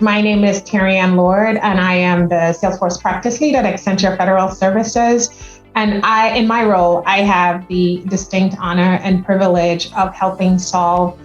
My name is Terrianne Lord, and I am the Salesforce practice lead at Accenture Federal Services. And in my role, I have the distinct honor and privilege of helping solve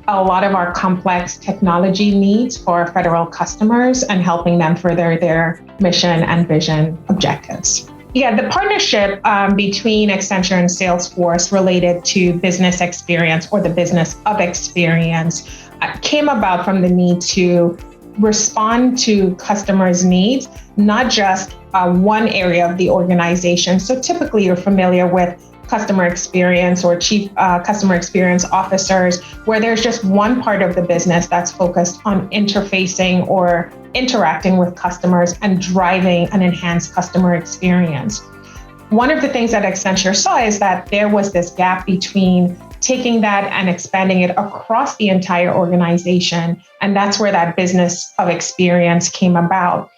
a lot of our complex technology needs for federal customers and helping them further their mission and vision objectives. Yeah, the partnership between Accenture and Salesforce related to business experience or the business of experience came about from the need to respond to customers' needs, not just one area of the organization. So typically you're familiar with customer experience or chief customer experience officers, where there's just one part of the business that's focused on interfacing or interacting with customers and driving an enhanced customer experience. One of the things that Accenture saw is that there was this gap between taking that and expanding it across the entire organization. And that's where that business of experience came about.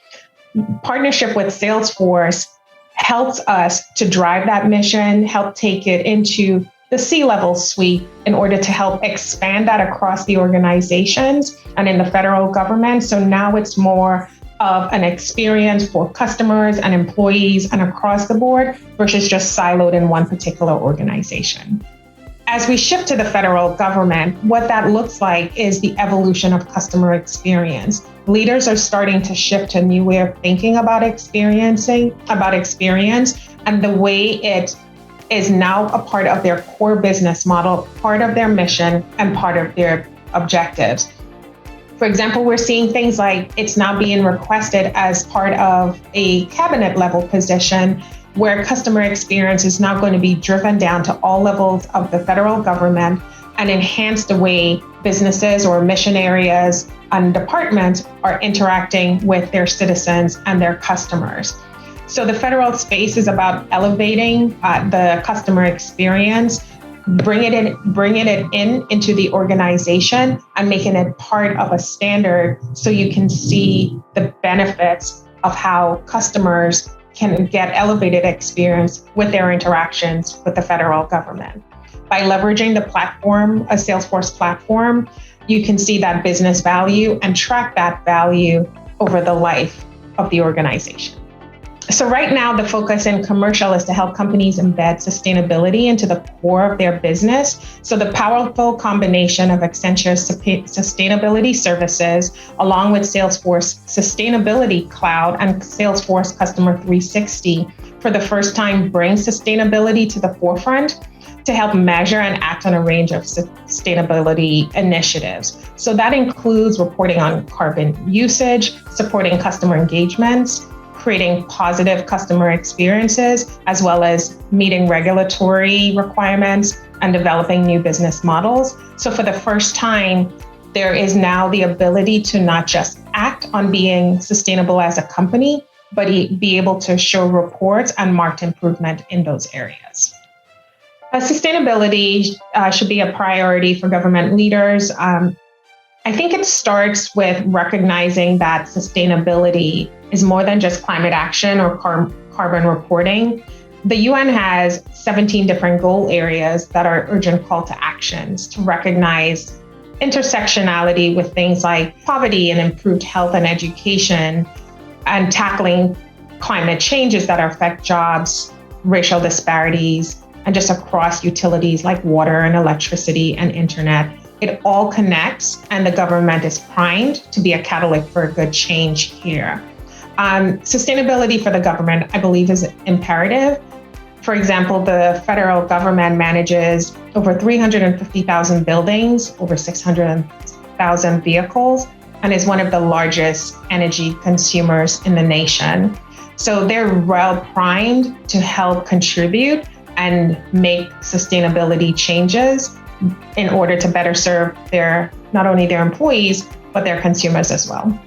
Partnership with Salesforce helps us to drive that mission, help take it into the C-level suite in order to help expand that across the organizations and in the federal government. So now it's more of an experience for customers and employees and across the board versus just siloed in one particular organization. As we shift to the federal government, what that looks like is the evolution of customer experience. Leaders are starting to shift to a new way of thinking about experience, and the way it is now a part of their core business model, part of their mission, and part of their objectives. For example, we're seeing things like it's now being requested as part of a cabinet level position where customer experience is now going to be driven down to all levels of the federal government and enhance the way businesses or mission areas and departments are interacting with their citizens and their customers. So the federal space is about elevating the customer experience, bringing it into the organization and making it part of a standard so you can see the benefits of how customers can get elevated experience with their interactions with the federal government. By leveraging the platform, a Salesforce platform, you can see that business value and track that value over the life of the organization. So right now, the focus in commercial is to help companies embed sustainability into the core of their business. So the powerful combination of Accenture's sustainability services, along with Salesforce Sustainability Cloud and Salesforce Customer 360, for the first time brings sustainability to the forefront to help measure and act on a range of sustainability initiatives. So that includes reporting on carbon usage, supporting customer engagements, creating positive customer experiences, as well as meeting regulatory requirements and developing new business models. So for the first time, there is now the ability to not just act on being sustainable as a company, but be able to show reports and marked improvement in those areas. Sustainability should be a priority for government leaders. I think it starts with recognizing that sustainability is more than just climate action or carbon reporting. The UN has 17 different goal areas that are urgent call to actions to recognize intersectionality with things like poverty and improved health and education, and tackling climate changes that affect jobs, racial disparities, and just across utilities like water and electricity and internet. It all connects, and the government is primed to be a catalyst for a good change here. Sustainability for the government, I believe, is imperative. For example, the federal government manages over 350,000 buildings, over 600,000 vehicles, and is one of the largest energy consumers in the nation. So they're well primed to help contribute and make sustainability changes in order to better serve not only their employees, but their consumers as well.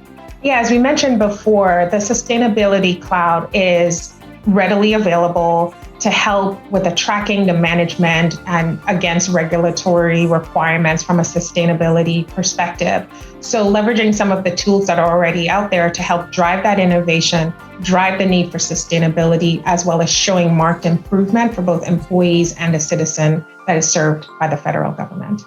Yeah, as we mentioned before, the Sustainability Cloud is readily available to help with the tracking, the management, and against regulatory requirements from a sustainability perspective. So leveraging some of the tools that are already out there to help drive that innovation, drive the need for sustainability, as well as showing marked improvement for both employees and the citizen that is served by the federal government.